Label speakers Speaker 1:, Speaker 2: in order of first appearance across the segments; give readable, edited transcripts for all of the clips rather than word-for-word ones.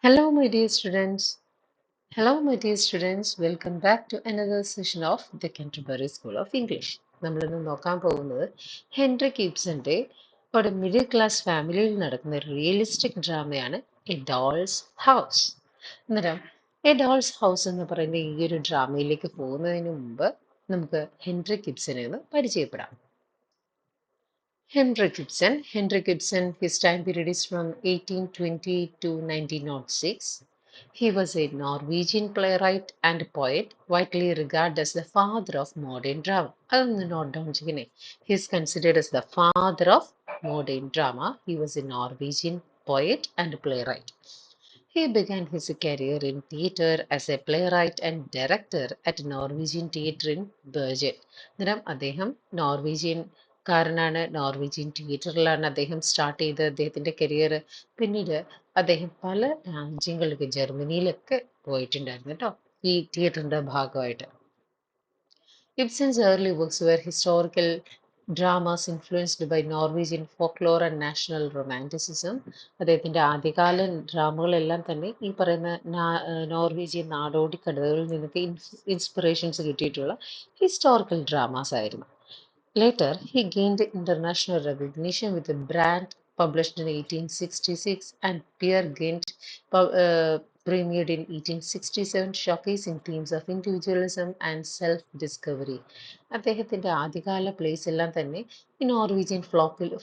Speaker 1: Hello, my dear students. Hello, my dear students. Welcome back to another session of the Canterbury School of English. നമ്മളിന്ന് നോക്കാൻ പോകുന്നത് Henrique ഇബ്സന്റെ ഒരു middle class ഫാമിലിയിൽ നടക്കുന്ന realistic ഡ്രാമയാണ് A dolls house. അന്നേരം A dolls house എന്ന് പറയുന്ന ഈ ഒരു ഡ്രാമയിലേക്ക് പോകുന്നതിന് മുമ്പ് നമുക്ക് ഹെൻറിക് ഇബ്സനെ ഒന്ന് പരിചയപ്പെടാം. Henrik Ibsen, his time period is from 1820 to 1906. He was a Norwegian playwright and poet, widely regarded as the father of modern drama. അതൊന്ന് നോട്ട് ഡൗൺ ചെയ്യണേ. He is considered as the father of modern drama. He was a Norwegian poet and playwright. He began his career in theatre as a playwright and director at Norwegian Theatre in Bergen. അന്നേരം അദ്ദേഹം നോർവീജിയൻകാരനാണ്. Norwegian തിയേറ്ററിലാണ് അദ്ദേഹം start ചെയ്തത് അദ്ദേഹത്തിന്റെ career. പിന്നീട് അദ്ദേഹം പല രാജ്യങ്ങളിലേക്ക് ജർമ്മനിയിലൊക്കെ പോയിട്ടുണ്ടായിരുന്നു കേട്ടോ, ഈ തിയേറ്ററിന്റെ ഭാഗമായിട്ട്. Ibsen's early works were historical dramas influenced by Norwegian folklore and national romanticism. അദ്ദേഹത്തിന്റെ ആദ്യകാല ഡ്രാമകളെല്ലാം തന്നെ ഈ പറയുന്ന നോർവീജിയൻ നാടോടി കഥകളിൽ നിന്നൊക്കെ ഇൻസ്പിറേഷൻസ് കിട്ടിയിട്ടുള്ള ഹിസ്റ്റോറിക്കൽ ഡ്രാമാസ് ആയിരുന്നു. Later, he gained international recognition with a brand published in 1866 and Peer Gynt premiered in 1867, showcasing themes of individualism and self-discovery. അദ്ദേഹത്തിന്റെ ആദ്യകാല പ്ലേസ് എല്ലാം തന്നെ ഈ നോർവീജിയൻ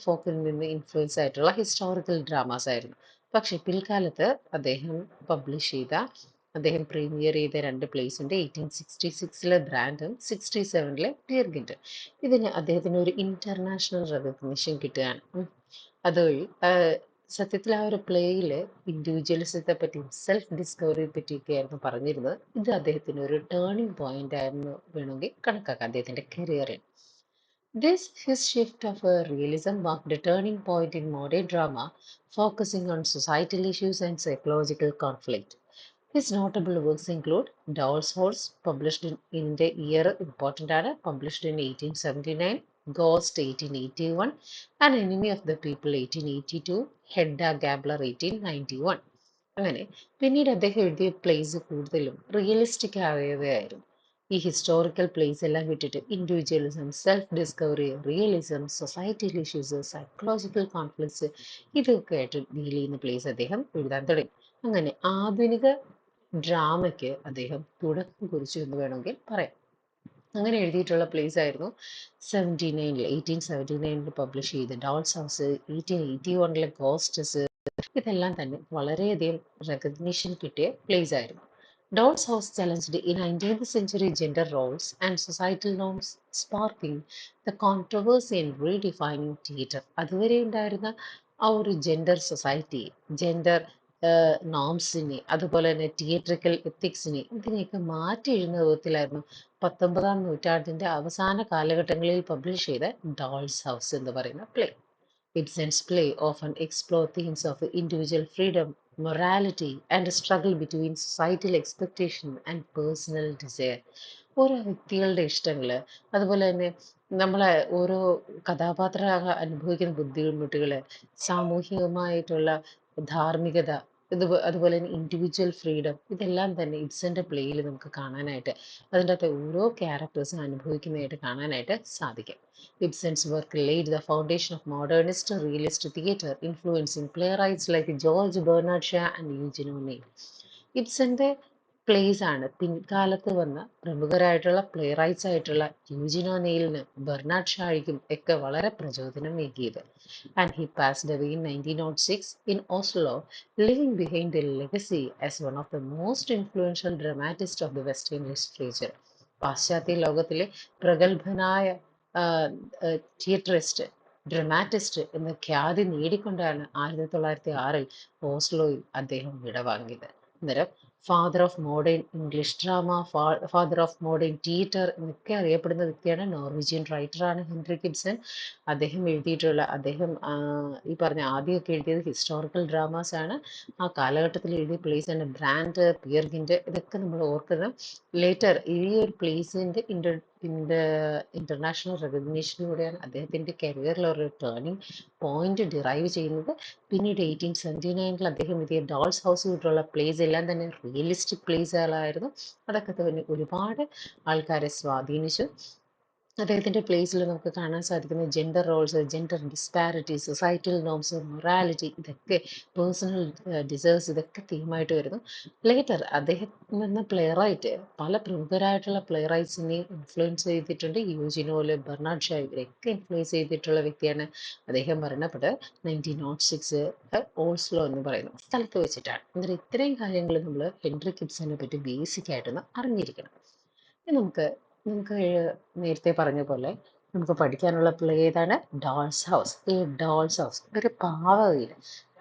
Speaker 1: ഫോക്കിൽ നിന്ന് ഇൻഫ്ലുവൻസ് ആയിട്ടുള്ള ഹിസ്റ്റോറിക്കൽ ഡ്രാമാസ് ആയിരുന്നു. പക്ഷെ പിൽക്കാലത്ത് അദ്ദേഹം പ്രീമിയർ ചെയ്ത രണ്ട് പ്ലേസ് ഉണ്ട്. 1866 ബ്രാൻഡും 67 പിയർഗിൻറ്റും. ഇതിന് അദ്ദേഹത്തിന് ഒരു ഇന്റർനാഷണൽ റെക്കഗ്നിഷൻ കിട്ടുകയാണ്. അതുവഴി സത്യത്തിൽ ആ ഒരു പ്ലേയിൽ ഇൻഡിവിജ്വലിസത്തെ പറ്റിയും സെൽഫ് ഡിസ്കവറിയെ പറ്റിയൊക്കെയായിരുന്നു പറഞ്ഞിരുന്നത്. ഇത് അദ്ദേഹത്തിന് ഒരു ടേണിംഗ് പോയിന്റ് ആയിരുന്നു വേണമെങ്കിൽ കണക്കാക്കാം അദ്ദേഹത്തിന്റെ കരിയറിൽ. His shift of realism marked a turning point in modern drama, focusing on societal issues and psychological conflict. His notable works include Doll's House, published in the year important ആണ്, published in 1879, Ghost 1881, An Enemy of the People 1882, Hedda Gabler 1891. അങ്ങനെ പിന്നീട് അദ്ദേഹം എഴുതിയ place കൂടുതലും realistic ആയവയായിരുന്നു. ഈ historical place എല്ലാം വിട്ടിട്ട് individualism, self discovery, realism, societal issues, psychological conflicts ഇതൊക്കെ ആയിട്ട് ഡീൽ ചെയ്യുന്ന പ്ലേസ് അദ്ദേഹം എഴുതാൻ തുടങ്ങി. അങ്ങനെ ആധുനിക ഡ്രാമയ്ക്ക് അദ്ദേഹം തുടക്കം കുറിച്ചു എന്ന് വേണമെങ്കിൽ പറയാം. അങ്ങനെ എഴുതിയിട്ടുള്ള പ്ലേസ് ആയിരുന്നു 1879 പബ്ലിഷ് ചെയ്ത ഡോൾസ് ഹൗസ്, 1881 ഗോസ്റ്റസ്. ഇതെല്ലാം തന്നെ വളരെയധികം റെക്കഗ്നിഷൻ കിട്ടിയ പ്ലേസ് ആയിരുന്നു. Dolls house challenged in 19th century gender roles and societal norms, sparking the controversy and redefining theatre. അതുവരെ ഉണ്ടായിരുന്ന ആ ഒരു ജെൻഡർ സൊസൈറ്റി, ജെൻഡർ നോംസിനെ, അതുപോലെ തന്നെ തിയേറ്ററിക്കൽ എത്തിക്സിനെ, ഇതിനെയൊക്കെ മാറ്റി എഴുതുന്ന വിധത്തിലായിരുന്നു 19ാം നൂറ്റാണ്ടിന്റെ അവസാന കാലഘട്ടങ്ങളിൽ പബ്ലിഷ് ചെയ്ത ഡോൾസ് ഹൗസ് എന്ന് പറയുന്ന play. Ibsen's play often explore themes of individual freedom, morality, and a struggle between societal expectation and personal desire. ഓരോ വ്യക്തികളുടെ ഇഷ്ടങ്ങള്, അതുപോലെ തന്നെ നമ്മളെ ഓരോ കഥാപാത്രങ്ങൾ അനുഭവിക്കുന്ന ബുദ്ധിമുട്ടുകള്, സാമൂഹികമായിട്ടുള്ള ധാർമ്മികത, അതുപോലെ തന്നെ ഇൻഡിവിജ്വൽ ഫ്രീഡം, ഇതെല്ലാം തന്നെ ഇബ്സന്റെ പ്ലേയിൽ നമുക്ക് കാണാനായിട്ട്, അതിൻ്റെ അകത്തെ ഓരോ ക്യാരക്ടേഴ്സും അനുഭവിക്കുന്നതായിട്ട് കാണാനായിട്ട് സാധിക്കും. Ibsen's work laid the foundation of modernist realist theatre, influencing playwrights like George Bernard Shaw and Eugene O'Neill. ഇബ്സന്റെ പ്ലേസ് ആണ് പിൻകാലത്ത് വന്ന പ്രമുഖരായിട്ടുള്ള പ്ലേറൈറ്റ്സ് ആയിട്ടുള്ള യൂജിൻ ഒനെയിലിന്, ബെർണാഡ് ഷായ്ക്കും ഒക്കെ വളരെ പ്രചോദനം നൽകിയത്. And he passed away in 1906 in Oslo, leaving behind a legacy as one of the most influential dramatists of the Western literature. പാശ്ചാത്യ ലോകത്തിലെ പ്രഗത്ഭനായ തിയേറ്ററിസ്റ്റ്, ഡ്രമാറ്റിസ്റ്റ് എന്ന ഖ്യാതി നേടിക്കൊണ്ടാണ് 1906 ഓസ്ലോയിൽ അദ്ദേഹം വിടവാങ്ങിയത്. അന്നേരം father of modern English drama, father of modern theatre എന്നൊക്കെ അറിയപ്പെടുന്ന വ്യക്തിയാണ്. നോർവീജിയൻ റൈറ്ററാണ് ഹെൻറി ഗിബ്സൺ. ഈ പറഞ്ഞ ആദ്യമൊക്കെ എഴുതിയത് ഹിസ്റ്റോറിക്കൽ ഡ്രാമാസ് ആണ്. ആ കാലഘട്ടത്തിൽ എഴുതിയ പ്ലേസ് ആണ് ബ്രാൻഡ്, പിയർ ഗിൻഡ്, ഇതൊക്കെ നമ്മൾ ഓർക്കണം. ലേറ്റർ ഈ ഒരു പ്ലേസിൻ്റെ ഇന്റർനാഷണൽ റെക്കഗ്നീഷനിലൂടെയാണ് അദ്ദേഹത്തിൻ്റെ കരിയറിൽ ഒരു ടേണിംഗ് പോയിന്റ് ഡിറൈവ് ചെയ്യുന്നത്. പിന്നീട് 1879 അദ്ദേഹം എഴുതിയ ഡോൾസ് ഹൗസ് തൊട്ടുള്ള പ്ലേസ് എല്ലാം തന്നെ റിയലിസ്റ്റിക് പ്ലേസുകളായിരുന്നു. അതൊക്കെ തന്നെ ഒരുപാട് ആൾക്കാരെ സ്വാധീനിച്ചു. അദ്ദേഹത്തിൻ്റെ പ്ലേസിൽ നമുക്ക് കാണാൻ സാധിക്കുന്ന gender roles, gender disparity, societal norms, morality, ഇതൊക്കെ പേഴ്സണൽ ഡിസേർവ്സ്, ഇതൊക്കെ തീമായിട്ട് വരുന്നു. ലേറ്റർ അദ്ദേഹം എന്ന പ്ലേറൈറ്റ് പല പ്രമുഖരായിട്ടുള്ള പ്ലേറൈറ്റ്സിനെയും ഇൻഫ്ലുവൻസ് ചെയ്തിട്ടുണ്ട്. യൂജിനോല്, ബെർണാഡ് ഷാ ഇവരെയൊക്കെ ഇൻഫ്ലുവൻസ് ചെയ്തിട്ടുള്ള വ്യക്തിയാണ്. അദ്ദേഹം മരണപ്പെട്ടത് 1906 ഓൾസ്ലോ എന്ന് പറയുന്ന സ്ഥലത്ത് വെച്ചിട്ടാണ്. എന്നിട്ട് ഇത്രയും കാര്യങ്ങൾ നമ്മൾ ഹെൻറി ഗിബ്സനെ പറ്റി ബേസിക് ആയിട്ടൊന്ന് അറിഞ്ഞിരിക്കണം. ഇനി നമുക്ക് നേരത്തെ പറഞ്ഞ പോലെ നമുക്ക് പഠിക്കാനുള്ള പ്ലേ ഏതാണ്? Dolls house. ഈ ഡോൾസ് ഹൗസ് ഒരു പാവ വീട്.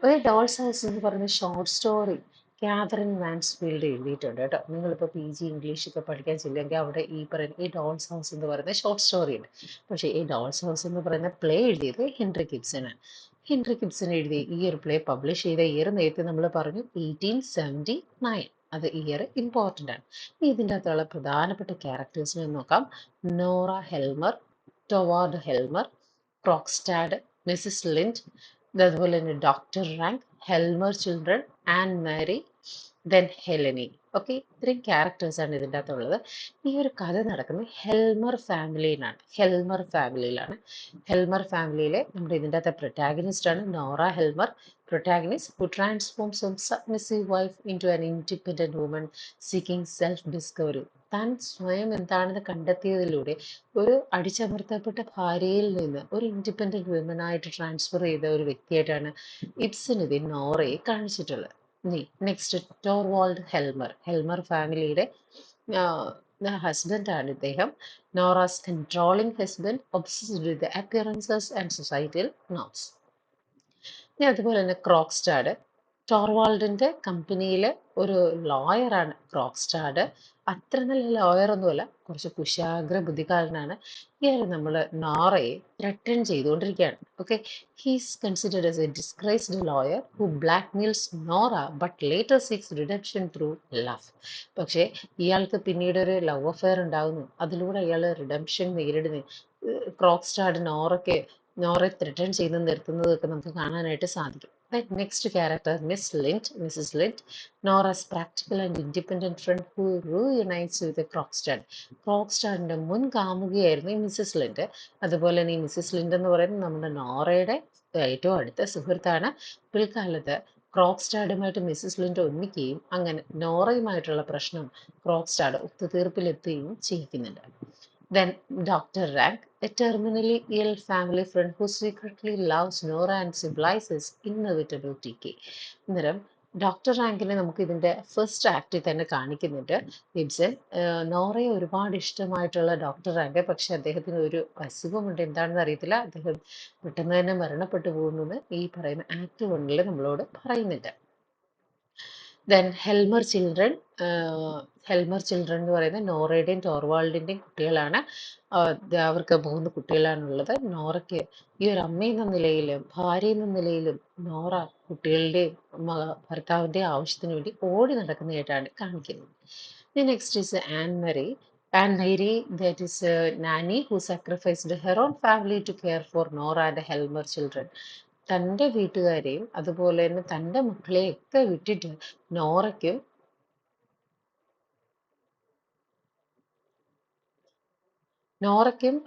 Speaker 1: ഒരു ഡോൾസ് ഹൗസ് എന്ന് പറയുന്ന ഷോർട്ട് സ്റ്റോറി കാതറിൻ മാൻസ്ഫീൽഡ് എഴുതിയിട്ടുണ്ട് കേട്ടോ. നിങ്ങളിപ്പോൾ PG ഇംഗ്ലീഷൊക്കെ പഠിക്കാൻ ചെല്ലുമെങ്കിൽ അവിടെ ഈ പറയുന്ന ഈ ഡോൾസ് ഹൗസ് എന്ന് പറയുന്ന ഷോർട്ട് സ്റ്റോറി ഉണ്ട്. പക്ഷേ ഈ ഡോൾസ് ഹൗസ് എന്ന് പറയുന്ന പ്ലേ എഴുതിയത് ഹെൻറി ഗിബ്സൺ ആണ്. ഹെൻറി ഗിബ്സൺ എഴുതി ഈ ഒരു പ്ലേ പബ്ലിഷ് ചെയ്ത ഇയർ നേരത്തെ നമ്മൾ പറഞ്ഞു 1879. അത് ഇയർ ഇമ്പോർട്ടൻ്റ് ആണ്. ഇതിൻ്റെ അകത്തുള്ള പ്രധാനപ്പെട്ട ക്യാരക്ടേഴ്സിനെ നോക്കാം. Nora Helmer, Torvald Helmer, Krogstad, Mrs Linde, അതുപോലെ തന്നെ doctor Rank, Helmer children, Anne Marie, then Helene. Okay, ഇത്രയും ക്യാരക്ടേഴ്സാണ് ഇതിൻ്റെ അകത്തുള്ളത്. ഈ ഒരു കഥ നടക്കുന്നത് ഹെൽമർ ഫാമിലിയിലാണ്. ഹെൽമർ ഫാമിലിയിലെ നമ്മുടെ ഇതിൻ്റെ അകത്തെ പ്രൊട്ടാഗനിസ്റ്റ് ആണ് Nora Helmer. Protagonist who transforms from submissive wife into an independent woman seeking self-discovery. താൻ സ്വയം എന്താണെന്ന് കണ്ടെത്തിയതിലൂടെ ഒരു അടിച്ചമർത്തപ്പെട്ട ഭാര്യയിൽ നിന്ന് ഒരു ഇൻഡിപെൻഡന്റ് വിമനായിട്ട് ട്രാൻസ്ഫർ ചെയ്ത ഒരു വ്യക്തിയായിട്ടാണ് ഇബ്സൺ ഇതിൽ നോറയെ കാണിച്ചിട്ടുള്ളത്. നെക്സ്റ്റ് ടോർവാൾഡ് ഹെൽമർ ഫാമിലിയുടെ ഹസ്ബൻഡ് ആണ് ഇദ്ദേഹം. Nora's controlling husband, obsessed with appearances and societal norms. ഇനി അതുപോലെ തന്നെ ക്രോക്സ്റ്റാഡ്, ടോർവാൾഡിന്റെ കമ്പനിയിലെ ഒരു ലോയറാണ് ക്രോക്സ്റ്റാഡ്. അത്ര നല്ല ലോയർ ഒന്നുമല്ല, കുറച്ച് കുശാഗ്ര ബുദ്ധിക്കാരനാണ്. ഇയാൾ നമ്മൾ നോറയെ ത്രട്ടൺ ചെയ്തുകൊണ്ടിരിക്കുകയാണ്. Okay, he's considered as a disgraced lawyer who blackmails Nora but later seeks redemption through love. പക്ഷേ ഇയാൾക്ക് പിന്നീട് ഒരു ലവ് അഫെയർ ഉണ്ടാകുന്നു. അതിലൂടെ അയാൾ റിഡംഷൻ നേരിടുന്നു. ക്രോക്സ്റ്റാഡ് നോറെ ത്രെട്ടൺ ചെയ്ത് നിർത്തുന്നതൊക്കെ നമുക്ക് കാണാനായിട്ട് സാധിക്കും. Next character Mrs Linde, Nora's practical and independent friend who reunites with ക്രോക്സ്റ്റാഡിന്റെ മുൻ കാമുകിയായിരുന്നു ഈ മിസ്സിസ് ലിൻഡ്. അതുപോലെ തന്നെ ഈ മിസ്സിസ് ലിൻഡ് എന്ന് പറയുന്നത് നമ്മുടെ നോറയുടെ ഏറ്റവും അടുത്ത സുഹൃത്താണ്. പിൽക്കാലത്ത് ക്രോക്സ്റ്റാഡുമായിട്ട് മിസ്സിസ് ലിൻഡ് ഒന്നിക്കുകയും അങ്ങനെ നോറയുമായിട്ടുള്ള പ്രശ്നം ക്രോക്സ്റ്റാഡ് ഒത്തുതീർപ്പിലെത്തുകയും ചെയ്യിക്കുന്നുണ്ട്. Then Dr. Rank, a terminally ill family friend who secretly loves Nora and symbolizes inevitable decay. അന്നേരം ഡോക്ടർ റാങ്കിനെ നമുക്ക് ഇതിൻ്റെ ഫസ്റ്റ് ആക്റ്റിൽ തന്നെ കാണിക്കുന്നുണ്ട് ഗിബ്സൺ. നോറയെ ഒരുപാട് ഇഷ്ടമായിട്ടുള്ള ഡോക്ടർ റാങ്ക്, പക്ഷെ അദ്ദേഹത്തിന് ഒരു അസുഖമുണ്ട്, എന്താണെന്ന് അറിയത്തില്ല. അദ്ദേഹം പെട്ടെന്ന് തന്നെ മരണപ്പെട്ടു പോകുന്നത് ഈ പറയുന്ന ആക്ട് 1 നമ്മളോട് പറയുന്നുണ്ട്. ദെൻ ഹെൽമർ ചിൽഡ്രൻ എന്ന് പറയുന്നത് നോറയുടെയും ടോർവാൾഡിൻ്റെയും കുട്ടികളാണ്. അവർക്ക് 3 കുട്ടികളാണുള്ളത്. നോറയ്ക്ക് ഈ ഒരു അമ്മയെന്ന നിലയിലും ഭാര്യ എന്ന നിലയിലും നോറ കുട്ടികളുടെയും ഭർത്താവിൻ്റെയും ആവശ്യത്തിന് വേണ്ടി ഓടി നടക്കുന്നതായിട്ടാണ് കാണിക്കുന്നത്. Next is Anne Marie, that is nanny who sacrificed her own family to care for Nora and Helmer children. തൻ്റെ വീട്ടുകാരെയും അതുപോലെ തന്നെ തൻ്റെ മക്കളെയൊക്കെ വിട്ടിട്ട് നോറയ്ക്കും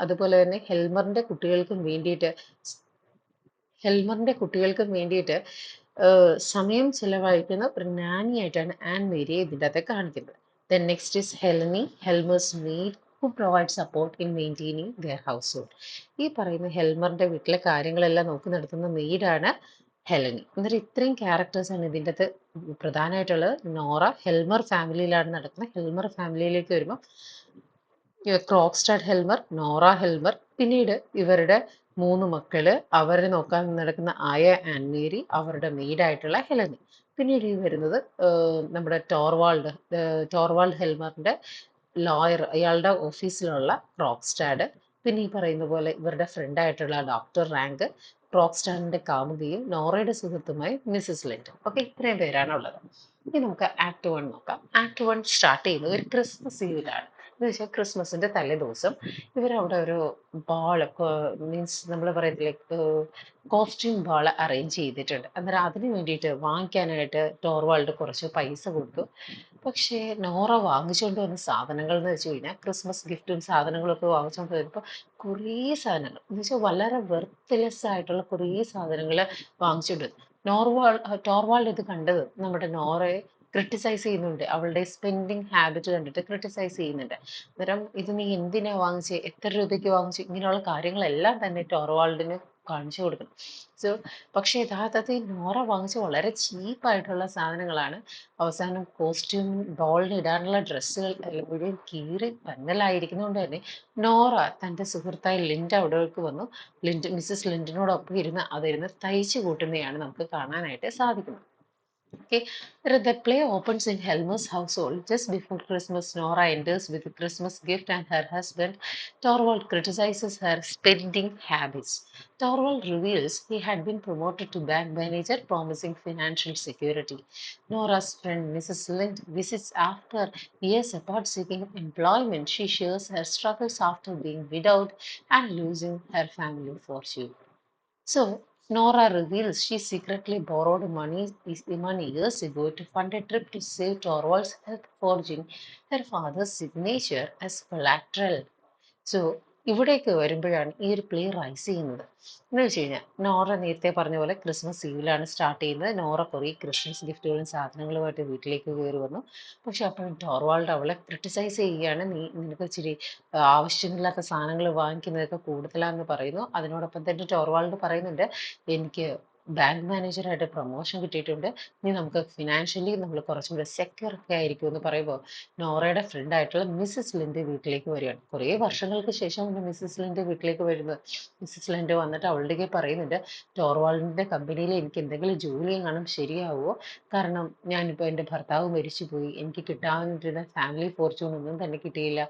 Speaker 1: അതുപോലെ തന്നെ ഹെൽമറിന്റെ കുട്ടികൾക്കും വേണ്ടിയിട്ട് സമയം ചെലവഴിക്കുന്ന ഒരു നാനിയായിട്ടാണ് ആൻ മേരിയെ ഇതിൻ്റെ അകത്ത് കാണിക്കുന്നത്. Then next is Helene, Helmer's maid who provide support in maintaining their household. ഈ പറയുന്ന ഹെൽമറിന്റെ വീട്ടിലെ കാര്യങ്ങളെല്ലാം നോക്കി നടത്തുന്ന മെയ്ഡാണ് ഹെലനി. എന്നിട്ട് ഇത്രയും ക്യാരക്ടേഴ്സാണ് ഇതിൻ്റെ അകത്ത് പ്രധാനമായിട്ടുള്ളത്. നോറ ഹെൽമർ ഫാമിലിയിലാണ് നടക്കുന്നത്. ഹെൽമർ ഫാമിലിയിലേക്ക് വരുമ്പോൾ ക്രോക്സ്റ്റാഡ് ഹെൽമർ, നോറ ഹെൽമർ, പിന്നീട് ഇവരുടെ 3 മക്കള്, അവരെ നോക്കാൻ നടക്കുന്ന ആയ ആൻ മേരി, അവരുടെ മെയ്ഡായിട്ടുള്ള ഹെലനി. പിന്നീട് ഈ വരുന്നത് നമ്മുടെ ടോർവാൾഡ് ഹെൽമറിന്റെ ലോയർ, അയാളുടെ ഓഫീസിലുള്ള റോക്സ്റ്റാഡ്. പിന്നെ ഈ പറയുന്ന പോലെ ഇവരുടെ ഫ്രണ്ട് ആയിട്ടുള്ള ഡോക്ടർ റാങ്ക്, റോക്സ്റ്റാഡിന്റെ കാമുകിയും നോറയുടെ സുഹൃത്തുമായി മിസ്സിസ് ലിൻഡ്. ഓക്കെ, ഇത്രയും പേരാണ് ഉള്ളത്. ഇനി നമുക്ക് ആക്ട് 1 നോക്കാം. ആക്ട് 1 സ്റ്റാർട്ട് ചെയ്യുന്നത് ഒരു ക്രിസ്മസ് ഈവിലാണ്. എന്ന് വെച്ചാൽ ക്രിസ്മസിന്റെ തലേ ദിവസം ഇവരവിടെ ഒരു ബാള്, മീൻസ് നമ്മൾ പറയത്തില്ലേ, കോസ്റ്റ്യൂം ബാൾ അറേഞ്ച് ചെയ്തിട്ടുണ്ട്. അന്നേരം അതിന് വേണ്ടിയിട്ട് വാങ്ങിക്കാനായിട്ട് ടോർവാൾഡ് കുറച്ച് പൈസ കൊടുത്തു. പക്ഷേ നോറ വാങ്ങിച്ചുകൊണ്ട് വന്ന സാധനങ്ങൾ എന്ന് വെച്ച് കഴിഞ്ഞാൽ ക്രിസ്മസ് ഗിഫ്റ്റും സാധനങ്ങളൊക്കെ വാങ്ങിച്ചുകൊണ്ട് വരുമ്പോൾ കുറേ സാധനങ്ങൾ എന്ന് വെച്ചാൽ വളരെ വെർത്ത്ലെസ് ആയിട്ടുള്ള കുറേ സാധനങ്ങൾ വാങ്ങിച്ചുകൊണ്ട് വന്നു. ടോർവാൾഡ് ഇത് കണ്ടത് നമ്മുടെ നോറയെ ക്രിട്ടിസൈസ് ചെയ്യുന്നുണ്ട്. അവളുടെ സ്പെൻഡിങ് ഹാബിറ്റ് കണ്ടിട്ട് ക്രിട്ടിസൈസ് ചെയ്യുന്നുണ്ട്. അന്നേരം ഇത് നീ എന്തിനാ വാങ്ങിച്ചേ, എത്ര രൂപയ്ക്ക് വാങ്ങിച്ചു, ഇങ്ങനെയുള്ള കാര്യങ്ങളെല്ലാം തന്നെ ടോർവാൾഡിന് കാണിച്ചു കൊടുക്കണം. സോ പക്ഷേ യഥാർത്ഥത്തിൽ നോറ വാങ്ങിച്ച വളരെ ചീപ്പായിട്ടുള്ള സാധനങ്ങളാണ്. അവസാനം കോസ്റ്റ്യൂം, ഡോളിന് ഇടാനുള്ള ഡ്രസ്സുകൾ എല്ലാം മുഴുവൻ കീറി പന്നലായിരിക്കുന്നതുകൊണ്ട് തന്നെ നോറ തൻ്റെ സുഹൃത്തായ ലിൻഡ് അവിടേക്ക് വന്നു. മിസ്സസ് ലിൻഡിനോടൊപ്പം ഇരുന്ന് അതിരുന്ന് തയ്ച്ചു കൂട്ടുന്നതാണ് നമുക്ക് കാണാനായിട്ട് സാധിക്കുന്നത്. Okay, the play opens in Helmer's household just before Christmas. Nora enters with a Christmas gift, and her husband Torvald criticizes her spending habits. Torvald reveals he had been promoted to bank manager, promising financial security. Nora's friend Mrs. Lind visits after years apart seeking employment. She shares her struggles after being widowed and losing her family fortune. So, Nora reveals she secretly borrowed money years ago to fund a trip to save Torvald's health, forging her father's signature as collateral. So ഇവിടേക്ക് വരുമ്പോഴാണ് ഈ ഒരു play rice ചെയ്യുന്നത്. എന്ന് വെച്ച് കഴിഞ്ഞാൽ നോറ നേരത്തെ പറഞ്ഞ പോലെ ക്രിസ്മസ് ഈവിലാണ് സ്റ്റാർട്ട് ചെയ്യുന്നത്. നോറ കുറേ ക്രിസ്മസ് ഗിഫ്റ്റുകളും സാധനങ്ങളുമായിട്ട് വീട്ടിലേക്ക് കയറി വന്നു. പക്ഷെ അപ്പോഴും ടോർവാൾഡ് അവളെ ക്രിട്ടിസൈസ് ചെയ്യുകയാണ്. നിനക്ക് ഇച്ചിരി ആവശ്യമില്ലാത്ത സാധനങ്ങൾ വാങ്ങിക്കുന്നതൊക്കെ കൂടുതലാണെന്ന് പറയുന്നു. അതിനോടൊപ്പം തന്നെ ടോർവാൾഡ് പറയുന്നുണ്ട്, എനിക്ക് ബാങ്ക് മാനേജറായിട്ട് പ്രൊമോഷൻ കിട്ടിയിട്ടുണ്ട്, ഇനി നമുക്ക് ഫിനാൻഷ്യലി നമ്മൾ കുറച്ചും കൂടെ സെക്യൂർ ഒക്കെ ആയിരിക്കും എന്ന് പറയുമ്പോൾ നോറയുടെ ഫ്രണ്ട് ആയിട്ടുള്ള മിസ്സിസ് ലിൻഡ് വീട്ടിലേക്ക് വരികയാണ്. കുറേ വർഷങ്ങൾക്ക് ശേഷമാണ് മിസ്സിസ് ലിൻഡ് വീട്ടിലേക്ക് വരുന്നത്. മിസ്സിസ് ലിൻഡ് വന്നിട്ട് അവളുടെ പറയുന്നുണ്ട്, ടോർവാൾഡിന്റെ കമ്പനിയിൽ എനിക്ക് എന്തെങ്കിലും ജോലി കാണും ശരിയാവുമോ, കാരണം ഞാനിപ്പോൾ എൻ്റെ ഭർത്താവ് മരിച്ചുപോയി, എനിക്ക് കിട്ടാവുന്ന ഫാമിലി ഫോർച്യൂൺ ഒന്നും തന്നെ കിട്ടിയില്ല,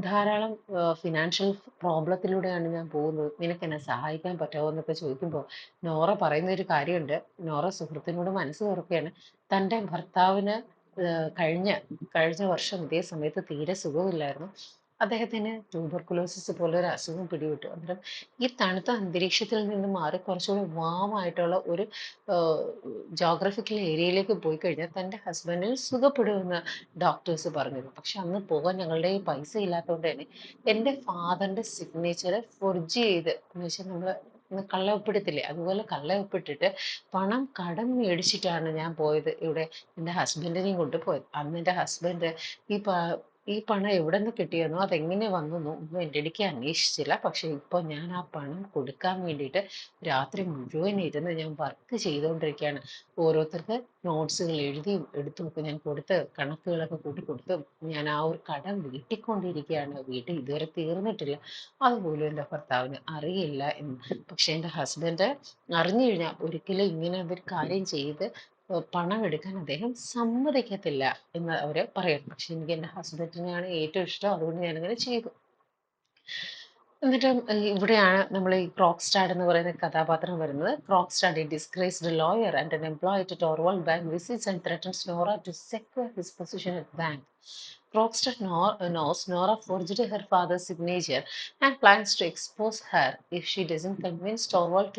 Speaker 1: ധാരാളം ഫിനാൻഷ്യൽ പ്രോബ്ലത്തിലൂടെയാണ് ഞാൻ പോകുന്നത്, നിനക്ക് എന്നെ സഹായിക്കാൻ പറ്റുമോ എന്നൊക്കെ ചോദിക്കുമ്പോൾ നോറ പറയുന്ന ഒരു കാര്യമുണ്ട്. നോറ സുഹൃത്തിനോട് മനസ്സ് തുറക്കുകയാണ്. തൻ്റെ ഭർത്താവിന് കഴിഞ്ഞ കഴിഞ്ഞ വർഷം ഇതേ സമയത്ത് തീരെ സുഖമില്ലായിരുന്നു. അദ്ദേഹത്തിന് ട്യൂബർകുലോസിസ് പോലെ ഒരു അസുഖം പിടിപെട്ടു. അന്നേരം ഈ തണുത്ത അന്തരീക്ഷത്തിൽ നിന്ന് മാറി കുറച്ചുകൂടി വാമായിട്ടുള്ള ഒരു ജോഗ്രഫിക്കൽ ഏരിയയിലേക്ക് പോയി കഴിഞ്ഞാൽ തൻ്റെ ഹസ്ബൻഡിന് സുഖപ്പെടുമെന്ന് ഡോക്ടേഴ്സ് പറഞ്ഞിരുന്നു. പക്ഷെ അന്ന് പോകാൻ ഞങ്ങളുടെ കയ്യിൽ പൈസ ഇല്ലാത്തതുകൊണ്ട് തന്നെ എൻ്റെ ഫാദറിൻ്റെ സിഗ്നേച്ചർ ഫൊർജ് ചെയ്ത്, എന്ന് വെച്ചാൽ നമ്മൾ കള്ള ഒപ്പിടത്തില്ലേ, അതുപോലെ കള്ള ഒപ്പിട്ടിട്ട് പണം കടം മേടിച്ചിട്ടാണ് ഞാൻ പോയത്, ഇവിടെ എൻ്റെ ഹസ്ബൻഡിനെയും കൊണ്ട് പോയത്. അന്ന് എൻ്റെ ഹസ്ബൻഡ് ഈ പ ഈ പണം എവിടെ നിന്ന് കിട്ടിയെന്നോ അതെങ്ങനെ വന്നെന്നോ ഒന്നും എൻ്റെ അടുക്ക് അന്വേഷിച്ചില്ല. പക്ഷെ ഇപ്പോൾ ഞാൻ ആ പണം കൊടുക്കാൻ വേണ്ടിയിട്ട് രാത്രി മുഴുവൻ ഇരുന്ന് ഞാൻ വർക്ക് ചെയ്തുകൊണ്ടിരിക്കുകയാണ്. ഓരോരുത്തർക്ക് നോട്ട്സുകൾ എഴുതിയും എടുത്തുമൊക്കെ ഞാൻ കൊടുത്ത് കണക്കുകളൊക്കെ കൂട്ടി കൊടുത്തും ഞാൻ ആ ഒരു കടം വീട്ടിക്കൊണ്ടിരിക്കുകയാണ്. വീട്ടിൽ ഇതുവരെ തീർന്നിട്ടില്ല. അതുപോലും എൻ്റെ ഭർത്താവിന് അറിയില്ല എന്ന്. പക്ഷെ എൻ്റെ ഹസ്ബൻഡ് അറിഞ്ഞു കഴിഞ്ഞാൽ ഒരിക്കലും ഇങ്ങനെ ഒരു കാര്യം ചെയ്ത് പണം എടുക്കാൻ അദ്ദേഹം സമ്മതിക്കത്തില്ല എന്ന് അവര് പറയും. പക്ഷെ എനിക്ക് എൻ്റെ ഹസ്ബൻഡിനെയാണ് ഏറ്റവും ഇഷ്ടം, അതുകൊണ്ട് ഞാനങ്ങനെ ചെയ്തു. എന്നിട്ട് ഇവിടെയാണ് നമ്മൾ ഈ ക്രോക്സ്റ്റാഡ് എന്ന് പറയുന്ന കഥാപാത്രം വരുന്നത്. ക്രോക്സ്റ്റാഡ്, a disgraced lawyer and an employee at Torvald Bank, visits and threatens Nora to secure his position at bank. Krogstad knows Nora forged her father's signature and plans to expose her if she doesn't convince Torvald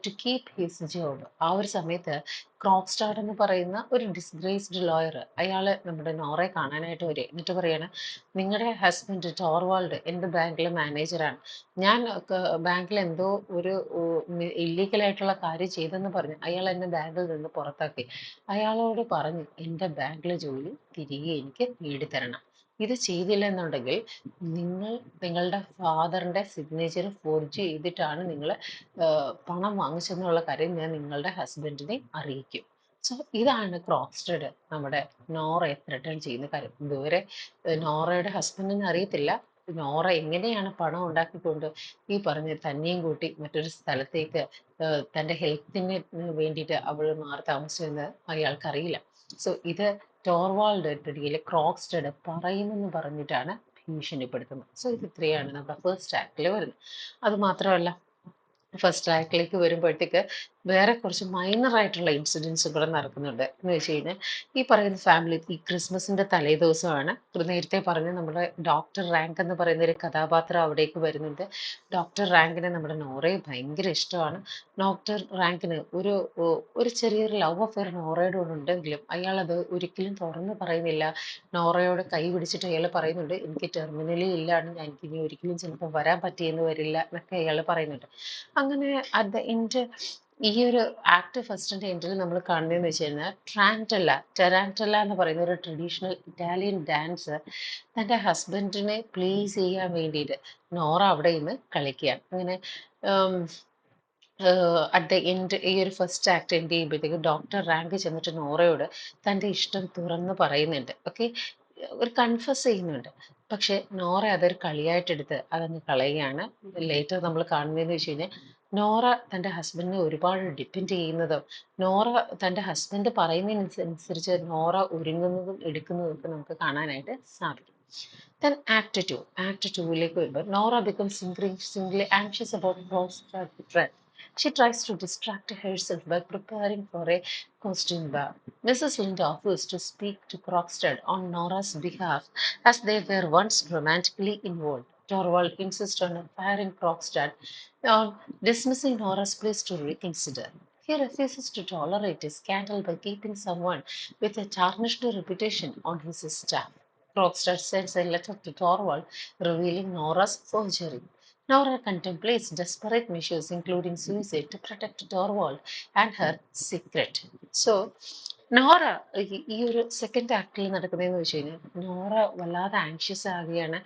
Speaker 1: to keep his job. ആ ഒരു സമയത്ത് ക്രോക്സ്റ്റാഡ് എന്ന് പറയുന്ന ഒരു disgraced lawyer, അയാള് നമ്മുടെ നോറയെ കാണാനായിട്ട് വരിക. എന്നിട്ട് പറയാണ്, നിങ്ങളുടെ ഹസ്ബൻഡ് ടോർവാൾഡ് എൻ്റെ ബാങ്കിലെ മാനേജറാണ്, ഞാൻ ബാങ്കിൽ എന്തോ ഒരു ഇല്ലീഗലായിട്ടുള്ള കാര്യം ചെയ്തെന്ന് പറഞ്ഞ് അയാൾ എന്നെ ബാങ്കിൽ നിന്ന് പുറത്താക്കി. അയാളോട് പറഞ്ഞ് എൻ്റെ ബാങ്കിലെ ജോലി തിരികെ എനിക്ക് നേടിത്തരണം. ഇത് ചെയ്തില്ലെന്നുണ്ടെങ്കിൽ നിങ്ങൾ നിങ്ങളുടെ ഫാദറിൻ്റെ സിഗ്നേച്ചർ ഫോർജ് ചെയ്തിട്ടാണ് നിങ്ങൾ പണം വാങ്ങിച്ചെന്നുള്ള കാര്യം ഞാൻ നിങ്ങളുടെ ഹസ്ബൻഡിനെ അറിയിക്കും. സോ ഇതാണ് ക്രോക്സ്റ്റഡ് നമ്മുടെ നോറയെ ത്രെട്ടൺ ചെയ്യുന്ന കാര്യം. ഇതുവരെ നോറയുടെ ഹസ്ബൻഡിന് അറിയത്തില്ല നോറ എങ്ങനെയാണ് പണം ഉണ്ടാക്കിക്കൊണ്ട് ഈ പറഞ്ഞ തന്നെയും കൂട്ടി മറ്റൊരു സ്ഥലത്തേക്ക് തൻ്റെ ഹെൽത്തിന് വേണ്ടിയിട്ട് അവൾ മാറി താമസിച്ചെന്ന് അയാൾക്കറിയില്ല. സോ ഇത് ടോർവാൾഡ് പിടിയിൽ ക്രോക്സ്റ്റഡ് പറയുമെന്ന് പറഞ്ഞിട്ടാണ് ഭീഷണിപ്പെടുത്തുന്നത്. സോ ഇത് ഇത്രയാണ് നമ്മുടെ ഫസ്റ്റ് ആക്ടിൽ വരുന്നത്. അത് മാത്രമല്ല, ഫസ്റ്റ് ട്രാക്കിലേക്ക് വരുമ്പോഴത്തേക്ക് വേറെ കുറച്ച് മൈനർ ആയിട്ടുള്ള ഇൻസിഡൻസ് കൂടെ നടക്കുന്നുണ്ട്. എന്ന് വെച്ച് കഴിഞ്ഞാൽ ഈ പറയുന്ന ഫാമിലി ഈ ക്രിസ്മസിന്റെ തലേ ദിവസമാണ് നേരത്തെ പറഞ്ഞ നമ്മുടെ ഡോക്ടർ റാങ്ക് എന്ന് പറയുന്ന ഒരു കഥാപാത്രം അവിടേക്ക് വരുന്നുണ്ട്. ഡോക്ടർ റാങ്കിന് നമ്മുടെ നോറയെ ഭയങ്കര ഇഷ്ടമാണ്. ഡോക്ടർ റാങ്കിന് ഒരു ചെറിയൊരു ലവ് അഫെയർ നോറയുടെ കൂടെ ഉണ്ടെങ്കിലും അയാൾ അത് ഒരിക്കലും തുറന്നു പറയുന്നില്ല. നോറയോട് കൈ പിടിച്ചിട്ട് അയാൾ പറയുന്നുണ്ട്, എനിക്ക് ടെർമിനലി ഇല്ലാണ്, എനിക്ക് ഇനി ഒരിക്കലും ചിലപ്പോൾ വരാൻ പറ്റിയെന്ന് വരില്ല എന്നൊക്കെ അയാൾ പറയുന്നുണ്ട്. അങ്ങനെ അറ്റ് ദ എൻഡ് ഈ ഒരു ആക്ട് ഫസ്റ്റിന്റെ എൻഡിൽ നമ്മൾ കാണുന്നതെന്ന് വെച്ച് കഴിഞ്ഞാൽ ടെറാൻറ്റല്ല എന്ന് പറയുന്ന ഒരു ട്രഡീഷണൽ ഇറ്റാലിയൻ ഡാൻസ് തൻ്റെ ഹസ്ബൻഡിനെ പ്ലീസ് ചെയ്യാൻ വേണ്ടിയിട്ട് നോറ അവിടെ നിന്ന് കളിക്കുകയാണ്. അങ്ങനെ അറ്റ് ദ എൻഡ് ഈ ഒരു ഫസ്റ്റ് ആക്ട് എൻഡ് ചെയ്യുമ്പോഴത്തേക്ക് ഡോക്ടർ റാങ്ക് ചെന്നിട്ട് നോറയോട് തൻ്റെ ഇഷ്ടം തുറന്ന് പറയുന്നുണ്ട്. ഓക്കെ, ഒരു കൺഫസ് ചെയ്യുന്നുണ്ട്. പക്ഷെ നോറ അതൊരു കളിയായിട്ടെടുത്ത് അതങ്ങ് കളയുകയാണ്. ലേറ്റർ നമ്മൾ കാണുന്നതെന്ന് വെച്ച് കഴിഞ്ഞാൽ നോറ തൻ്റെ ഹസ്ബൻഡിനെ ഒരുപാട് ഡിപ്പെൻഡ് ചെയ്യുന്നതും നോറ തൻ്റെ ഹസ്ബൻഡ് പറയുന്നതിനനുസരിച്ച് നോറ ഒരുങ്ങുന്നതും എടുക്കുന്നതും ഒക്കെ നമുക്ക് കാണാനായിട്ട് സാധിക്കും. Then Act 2ലേക്ക് വരുമ്പോൾ Nora becomes increasingly anxious about Krogstad's threat. She tries to distract herself by preparing for a costume ball. Mrs. Lind offers to speak to Krogstad on Nora's behalf as they were once romantically involved. Torvald insists on firing Krogstad on dismissing Nora's place to reconsider. He refuses to tolerate a scandal by keeping someone with a tarnished reputation on his staff. Krogstad sends a letter to Torvald revealing Nora's forgery. Nora contemplates desperate measures, including suicide, to protect Torvald and her secret. So, Nora ഈ ഒരു second ആക്ടിൽ നടക്കുന്നതെന്ന് വെച്ച് കഴിഞ്ഞാൽ നോറ വല്ലാതെ anxious ആകുകയാണ്.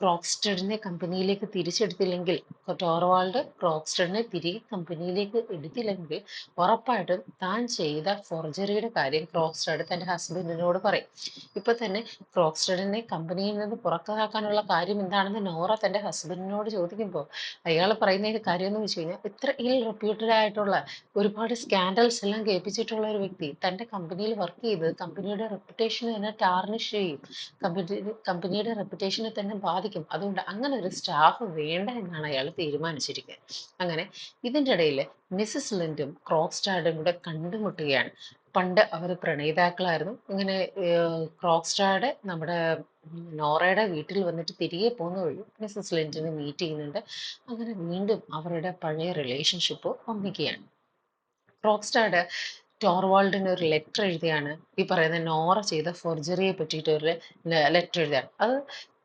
Speaker 1: ക്രോക്സ്റ്റഡിനെ കമ്പനിയിലേക്ക് തിരിച്ചെടുത്തില്ലെങ്കിൽ, ടോർവാൾഡ് ക്രോക്സ്റ്റഡിനെ തിരികെ കമ്പനിയിലേക്ക് എടുത്തില്ലെങ്കിൽ ഉറപ്പായിട്ടും താൻ ചെയ്ത ഫോർജറിയുടെ കാര്യം ക്രോക്സ്റ്റഡ് തൻ്റെ ഹസ്ബൻഡിനോട് പറയും. ഇപ്പൊ തന്നെ ക്രോക്സ്റ്റഡിനെ കമ്പനിയിൽ നിന്ന് പുറത്താക്കാനുള്ള കാര്യം എന്താണെന്ന് നോറ തൻ്റെ ഹസ്ബൻഡിനോട് ചോദിക്കുമ്പോൾ അയാൾ പറയുന്ന കാര്യം എന്ന് വെച്ച് കഴിഞ്ഞാൽ, ഇത്ര ഇൽ റെപ്യൂട്ടഡ് ആയിട്ടുള്ള ഒരുപാട് സ്കാൻഡൽസ് എല്ലാം കേൾപ്പിച്ചിട്ടുള്ള ഒരു വ്യക്തി തൻ്റെ കമ്പനിയിൽ വർക്ക് ചെയ്ത് കമ്പനിയുടെ റെപ്യൂട്ടേഷനെ തന്നെ ടാർണിഷ് ചെയ്യും, കമ്പനിയുടെ റെപ്യൂട്ടേഷനെ തന്നെ ബാധിക്കും. അതുകൊണ്ട് അങ്ങനെ ഒരു സ്റ്റാഫ് വേണ്ട എന്നാണ് അയാൾ തീരുമാനിച്ചിരിക്കുന്നത്. അങ്ങനെ ഇതിൻ്റെ ഇടയിൽ മിസ്സസ് ലിൻഡും ക്രോക്സ്റ്റാഡും കൂടെ കണ്ടുമുട്ടുകയാണ്. പണ്ട് അവർ പ്രണയിതാക്കളായിരുന്നു. ഇങ്ങനെ ക്രോക്സ്റ്റാഡ് നമ്മുടെ നോറയുടെ വീട്ടിൽ വന്നിട്ട് തിരികെ പോകുന്ന വഴി മിസ്സസ് ലിൻഡിനെ മീറ്റ് ചെയ്യുന്നുണ്ട്. അങ്ങനെ വീണ്ടും അവരുടെ പഴയ റിലേഷൻഷിപ്പ് ഒന്നിക്കുകയാണ്. ക്രോക്സ്റ്റാഡ് ടോർവാൾഡിന് ഒരു ലെറ്റർ എഴുതിയാണ് ഈ പറയുന്ന നോറ ചെയ്ത ഫോർജറിയെ പറ്റിയിട്ട് ഒരു ലെറ്റർ എഴുതിയാണ്. അത്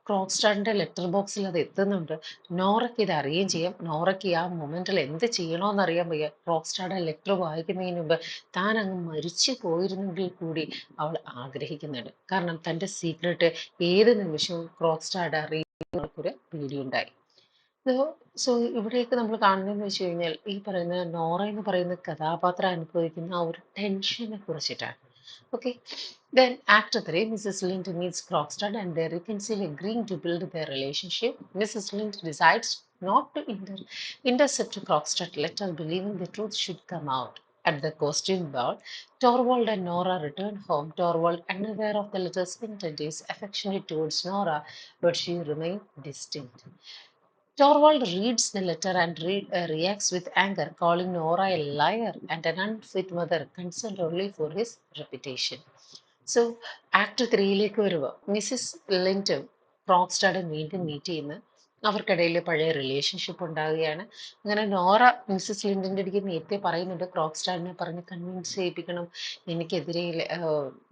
Speaker 1: ക്രോക്സ്റ്റാഡിന്റെ ലെറ്റർ ബോക്സിൽ അത് എത്തുന്നുണ്ട്. നോറയ്ക്ക് ഇത് അറിയുകയും ചെയ്യാം. നോറയ്ക്ക് ആ മൊമെന്റിൽ എന്ത് ചെയ്യണമെന്ന് അറിയാൻ വയ്യ. ക്രോക്സ്റ്റാഡ് ലെറ്റർ വായിക്കുന്നതിന് മുമ്പ് താൻ അങ്ങ് മരിച്ചു പോയിരുന്നെങ്കിൽ കൂടി അവൾ ആഗ്രഹിക്കുന്നുണ്ട്. കാരണം തൻ്റെ സീക്രട്ട് ഏത് നിമിഷവും ക്രോക്സ്റ്റാഡ് അറിയുന്നവർക്കൊരു പേടിയുണ്ടായി. സോ സോ ഇവിടെയൊക്കെ നമ്മൾ കാണുന്നതെന്ന് വെച്ച് കഴിഞ്ഞാൽ ഈ പറയുന്ന നോറ എന്ന് പറയുന്ന കഥാപാത്രം അനുഭവിക്കുന്ന ആ ഒരു ടെൻഷനെ കുറിച്ചിട്ടാണ്. Okay, then Act 3, Mrs. Lind meets Krogstad and they reconcile, agreeing to build their relationship. Mrs. Lind decides not to intercept Krogstad's letter, believing the truth should come out. At the costume ball, Torvald and Nora return home. Torvald, unaware of the letter's intent, is affectionate towards Nora, but she remains distant. Torvald reads the letter and reacts with anger, calling Nora a liar and an unfit mother concerned only for his reputation. So act 3ലേക്ക് വരുമ്പോൾ Mrs ലിൻറ്റും ക്രോക്സ്റ്റാഡും വീണ്ടും meet ചെയ്യുന്നു. അവർക്കിടയിൽ പഴയ relationship ഉണ്ടാവുകയാണ്. അങ്ങനെ Nora Mrs ലിൻഡിൻ്റെ അടുത്ത് നേരത്തെ പറയുന്നുണ്ട് ക്രോക്സ്റ്റാഡിനെ പറഞ്ഞ് കൺവിൻസ് ചെയ്യിപ്പിക്കണം, എനിക്കെതിരെ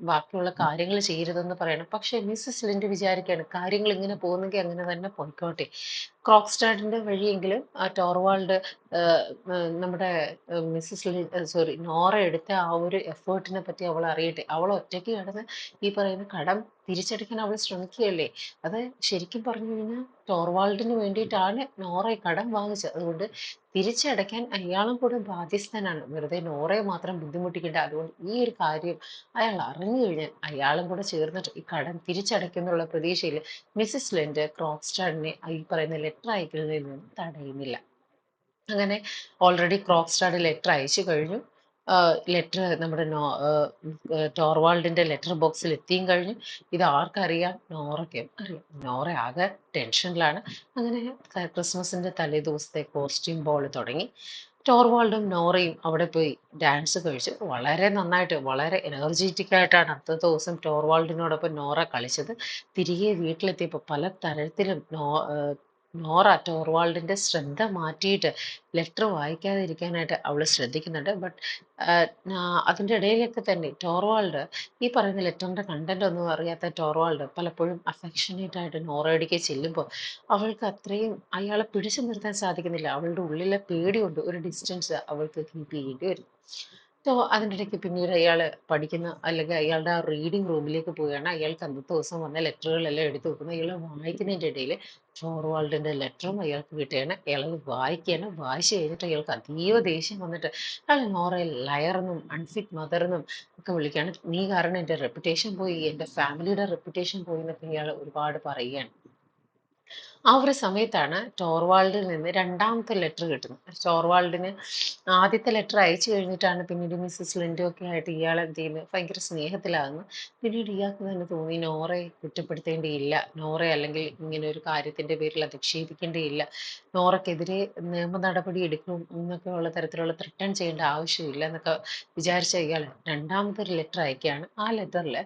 Speaker 1: ബാക്കിയുള്ള കാര്യങ്ങൾ ചെയ്യരുതെന്ന് പറയണം. പക്ഷേ മിസ്സിസ് ലിൻഡ് വിചാരിക്കുകയാണ് കാര്യങ്ങൾ ഇങ്ങനെ പോകുന്നെങ്കിൽ അങ്ങനെ തന്നെ പോയിക്കോട്ടെ, ക്രോക്സ്റ്റാഡിന്റെ വഴിയെങ്കിലും ആ ടോർവാൾഡ് നമ്മുടെ മിസ്സിസ് നോറ എടുത്ത ആ ഒരു എഫേർട്ടിനെ പറ്റി അവൾ അറിയട്ടെ. അവൾ ഒറ്റയ്ക്ക് കിടന്ന് ഈ പറയുന്ന കടം തിരിച്ചടയ്ക്കാൻ അവൾ ശ്രമിക്കുകയല്ലേ. അത് ശരിക്കും പറഞ്ഞു കഴിഞ്ഞാൽ ടോർവാൾഡിന് വേണ്ടിയിട്ടാണ് നോറ ഈ കടം വാങ്ങിച്ചത്. അതുകൊണ്ട് തിരിച്ചടയ്ക്കാൻ അയാളും കൂടെ ബാധ്യസ്ഥനാണ്. വെറുതെ നോറയെ മാത്രം ബുദ്ധിമുട്ടിക്കേണ്ട. അതുകൊണ്ട് ഈ ഒരു കാര്യം അയാൾ അറിഞ്ഞു കഴിഞ്ഞാൽ അയാളും കൂടെ ചേർന്നിട്ട് ഈ കടം തിരിച്ചടയ്ക്കുന്നുള്ള പ്രതീക്ഷയിൽ മിസ്സിസ് ലിൻഡ് ക്രോക്സ്റ്റാഡിനെ ഈ പറയുന്ന ലെറ്റർ അയക്കുന്നതിൽ നിന്ന് തടയുന്നില്ല. അങ്ങനെ ഓൾറെഡി ക്രോക്സ്റ്റാഡ് ലെറ്റർ അയച്ചു കഴിഞ്ഞു. ലെറ്റർ നമ്മുടെ ടോർവാൾഡിന്റെ ലെറ്റർ ബോക്സിൽ എത്തിയും കഴിഞ്ഞു. ഇത് ആർക്കറിയാം? നോറയ്ക്കും അറിയാം. നോറ ആകെ ടെൻഷനിലാണ്. അങ്ങനെ ക്രിസ്മസിന്റെ തലേ ദിവസത്തെ കോസ്റ്റ്യൂം ബോൾ തുടങ്ങി. ടോർവാൾഡും നോറയും അവിടെ പോയി ഡാൻസ് കഴിച്ചു. വളരെ നന്നായിട്ട്, വളരെ എനർജറ്റിക് ആയിട്ടാണ് അടുത്ത ദിവസം ടോർവാൾഡിനോടൊപ്പം നോറ കളിച്ചത്. തിരികെ വീട്ടിലെത്തിയപ്പോൾ പല തരത്തിലും നോറ ടോർവാൾഡിന്റെ ശ്രദ്ധ മാറ്റിയിട്ട് ലെറ്റർ വായിക്കാതിരിക്കാനായിട്ട് അവൾ ശ്രദ്ധിക്കുന്നുണ്ട്. ബട്ട് അതിൻ്റെ ഇടയിലൊക്കെ തന്നെ ടോർവാൾഡ് ഈ പറയുന്ന ലെറ്ററിന്റെ കണ്ടന്റ് ഒന്നും അറിയാത്ത ടോർവാൾഡ് പലപ്പോഴും അഫെക്ഷനേറ്റ് ആയിട്ട് നോറയിലേക്ക് ചെല്ലുമ്പോൾ അവൾക്ക് അത്രയും അയാളെ പിടിച്ചു നിർത്താൻ സാധിക്കുന്നില്ല. അവളുടെ ഉള്ളിലെ പേടി കൊണ്ട് ഒരു ഡിസ്റ്റൻസ് അവൾക്ക് കീപ്പ് ചെയ്യേണ്ടി വരും. അതിൻ്റെ ഇടയ്ക്ക് പിന്നീട് അയാൾ പഠിക്കുന്ന അല്ലെങ്കിൽ അയാളുടെ ആ റീഡിംഗ് റൂമിലേക്ക് പോവുകയാണ്. അയാൾക്ക് അന്നത്തെ ദിവസം വന്ന ലെറ്ററുകളെല്ലാം എടുത്തു വെക്കുന്നു. അയാൾ വായിക്കുന്നതിൻ്റെ ഇടയിൽ ഫോർവാൾഡിന്റെ ലെറ്ററും അയാൾക്ക് കിട്ടുകയാണ്. അയാൾ അത് വായിക്കുകയാണ്. വായിച്ചു കഴിഞ്ഞിട്ട് അയാൾക്ക് അതീവ ദേഷ്യം വന്നിട്ട് അയാൾ നോറയെ ലയറെന്നും അൺഫിറ്റ് മദറെന്നും ഒക്കെ വിളിക്കുകയാണ്. നീ കാരണം എൻ്റെ റെപ്യൂട്ടേഷൻ പോയി, എൻ്റെ ഫാമിലിയുടെ റെപ്യൂട്ടേഷൻ പോയി എന്നൊക്കെ ഇയാൾ ഒരുപാട് പറയുകയാണ്. ആ ഒരു സമയത്താണ് ടോർവാൾഡിൽ നിന്ന് രണ്ടാമത്തെ ലെറ്റർ കിട്ടുന്നത്. ടോർവാൾഡിന് ആദ്യത്തെ ലെറ്റർ അയച്ചു കഴിഞ്ഞിട്ടാണ് പിന്നീട് മിസ്സസ് ലിൻഡോ ഒക്കെ ആയിട്ട് ഇയാൾ എന്ത് ചെയ്യുന്നത്, ഭയങ്കര സ്നേഹത്തിലാകുന്നു. പിന്നീട് ഇയാൾക്ക് തന്നെ തോന്നി നോറയെ കുറ്റപ്പെടുത്തേണ്ടിയില്ല, നോറ അല്ലെങ്കിൽ ഇങ്ങനെ ഒരു കാര്യത്തിന്റെ പേരിൽ അധിക്ഷേപിക്കേണ്ടിയില്ല, നോറയ്ക്കെതിരെ നിയമ നടപടി എടുക്കും എന്നൊക്കെ ഉള്ള തരത്തിലുള്ള ത്രെട്ടൺ ചെയ്യേണ്ട ആവശ്യമില്ല എന്നൊക്കെ വിചാരിച്ച ഇയാൾ രണ്ടാമത്തെ ഒരു ലെറ്റർ അയക്കുകയാണ്. ആ ലെറ്ററിൽ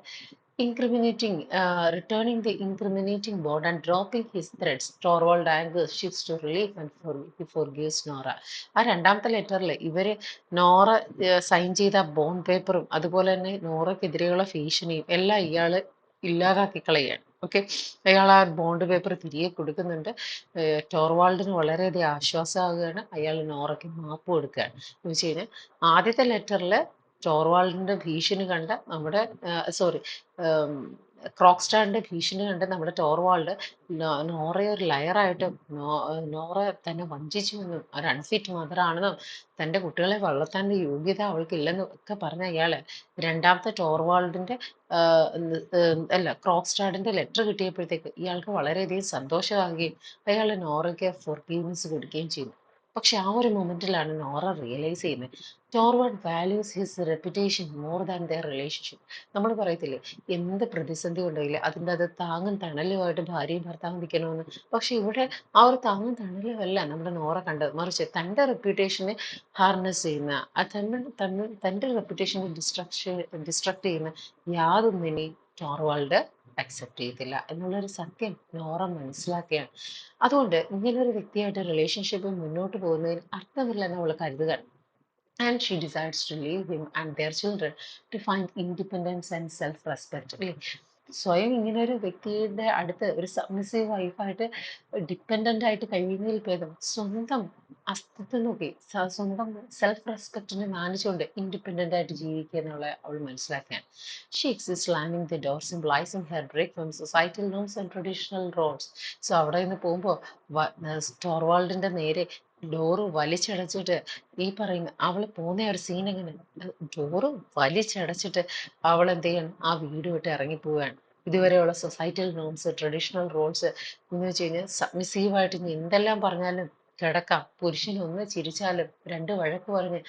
Speaker 1: returning the incriminating bond and dropping his threats, Torvald anger shifts to relief and he forgives Nora. ആ രണ്ടാമത്തെ ലെറ്ററിൽ ഇവര് നോറ സൈൻ ചെയ്ത ബോണ്ട് പേപ്പറും അതുപോലെ തന്നെ നോറയ്ക്കെതിരെയുള്ള ഭീഷണിയും എല്ലാം ഇയാള് ഇല്ലാതാക്കി കളയാണ്. ഓക്കെ, അയാൾ ആ ബോണ്ട് പേപ്പർ തിരികെ കൊടുക്കുന്നുണ്ട്. ടോർവാൾഡിന് വളരെയധികം ആശ്വാസമാകുകയാണ്. അയാൾ നോറയ്ക്ക് മാപ്പ് കൊടുക്കുകയാണ്. എന്ന് വെച്ച് കഴിഞ്ഞാൽ ആദ്യത്തെ ലെറ്ററിൽ ടോർവാൾഡിന്റെ ഭീഷണി കണ്ട നമ്മുടെ സോറി ക്രോക്സ്റ്റാറിന്റെ ഭീഷണി കണ്ട് നമ്മുടെ ടോർവാൾഡ് നോറയെ ഒരു ലയറായിട്ടും നോറ തന്നെ വഞ്ചിച്ചു എന്നും ഒരു അൺഫിറ്റ് മദർ ആണെന്നും തൻ്റെ കുട്ടികളെ വളർത്താൻ യോഗ്യത അവൾക്കില്ലെന്നും ഒക്കെ പറഞ്ഞ അയാള് രണ്ടാമത്തെ ടോർവാൾഡിന്റെ അല്ല ക്രോക്സ്റ്റാഡിന്റെ ലെറ്റർ കിട്ടിയപ്പോഴത്തേക്ക് ഇയാൾക്ക് വളരെയധികം സന്തോഷമാകുകയും അയാൾ നോറയ്ക്ക് ഫോർഗീവ്നെസ് കൊടുക്കുകയും ചെയ്തു. പക്ഷെ ആ ഒരു മൊമെന്റിലാണ് നോറ റിയലൈസ് ചെയ്യുന്നത് Torvald values his reputation more than their relationship. നമ്മൾ പറയത്തില്ലേ, എന്ത് പ്രതിസന്ധി ഉണ്ടെങ്കിലും അതിൻ്റെ അത് താങ്ങും തണലുമായിട്ട് ഭാര്യയും ഭർത്താവും നിൽക്കണമെന്ന്. പക്ഷെ ഇവിടെ ആ ഒരു താങ്ങും തണലുമല്ല നമ്മുടെ നോറ കണ്ടത്, മറിച്ച് തൻ്റെ റെപ്യൂട്ടേഷനെ ഹാർനസ് ചെയ്യുന്ന തൻ്റെ റെപ്യൂട്ടേഷനെ ഡിസ്ട്രക്ട് ചെയ്യുന്ന യാതൊന്നിനെയും ടോർവാൾഡ് അക്സെപ്റ്റ് ചെയ്യത്തില്ല എന്നുള്ളൊരു സത്യം നോറ മനസ്സിലാക്കുകയാണ്. അതുകൊണ്ട് ഇങ്ങനൊരു വ്യക്തിയായിട്ട് റിലേഷൻഷിപ്പിൽ മുന്നോട്ട് പോകുന്നതിന് അർത്ഥമില്ലെന്ന് അവൾ കരുതുക. And she decides to leave him and their children to find independence and self-respect. അല്ലേ, സ്വയം ഇങ്ങനെ ഒരു വ്യക്തിയുടെ അടുത്ത് ഒരു സബ്മിസീവ് വൈഫായിട്ട് ഡിപ്പെൻഡൻ്റ് ആയിട്ട് കഴിയുന്നതിൽ ഭേദം സ്വന്തം അസ്തിത്വം നോക്കി സ്വന്തം സെൽഫ് റെസ്പെക്റ്റിനെ മാനിച്ചുകൊണ്ട് ഇൻഡിപെൻഡൻ്റ് ആയിട്ട് ജീവിക്കുക എന്നുള്ള അവൾ മനസ്സിലാക്കുകയാണ്. She exist landing the door symbolising her break from societal norms and traditional roles. So അവിടെ നിന്ന് പോകുമ്പോൾ ടോർവാൾഡിന്റെ നേരെ ഡോറ് വലിച്ചടച്ചിട്ട് ഈ പറയുന്ന അവള് പോകുന്ന ഒരു സീൻ എങ്ങനെ, ഡോറ് വലിച്ചടച്ചിട്ട് അവൾ എന്ത് ചെയ്യണം, ആ വീട് വിട്ട് ഇറങ്ങി പോവുകയാണ്. ഇതുവരെയുള്ള സൊസൈറ്റൽ നോംസ് ട്രഡീഷണൽ റോൾസ് എന്ന് വെച്ച് കഴിഞ്ഞാൽ സബ്മിസീവായിട്ട് ഇനി എന്തെല്ലാം പറഞ്ഞാലും കിടക്കാം, പുരുഷൻ ഒന്ന് ചിരിച്ചാലും രണ്ട് വഴക്ക് പറഞ്ഞ്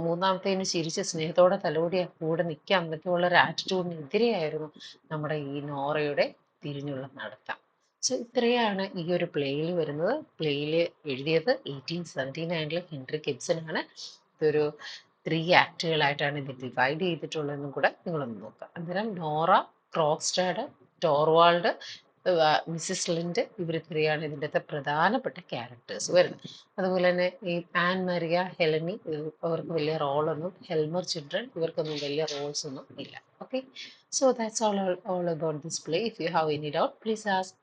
Speaker 1: മൂന്നാമത്തേന് ചിരിച്ച് സ്നേഹത്തോടെ തലോടിയ കൂടെ നിൽക്കാം എന്നൊക്കെയുള്ള ഒരു ആറ്റിറ്റ്യൂഡിന് എതിരെയായിരുന്നു നമ്മുടെ ഈ നോറയുടെ തിരിഞ്ഞുള്ള നടത്തം. സോ ഇത്രയാണ് ഈ ഒരു പ്ലേയിൽ വരുന്നത്. പ്ലേയിൽ എഴുതിയത് 1879 ഹെൻറി ഗിബ്സൺ ആണ്. ഇതൊരു 3 ആക്ടുകളായിട്ടാണ് ഇത് ഡിവൈഡ് ചെയ്തിട്ടുള്ളതെന്നും കൂടെ നിങ്ങളൊന്ന് നോക്കുക. അന്നേരം നോറ, ക്രോക്സ്റ്റാഡ്, ടോർവാൾഡ്, മിസ്സിസ് ലിൻഡ്, ഇവർ ഇത്രയാണ് ഇതിൻ്റെ പ്രധാനപ്പെട്ട ക്യാരക്ടേഴ്സ് വരുന്നത്. അതുപോലെ തന്നെ ഈ ആൻ മരിയ ഹെലനി, അവർക്ക് വലിയ റോളൊന്നും, ഹെൽമർ ചിൽഡ്രൻ ഇവർക്കൊന്നും വലിയ റോൾസ് ഒന്നും ഇല്ല. Okay, so that's all about this play. If you have any doubt, please ask.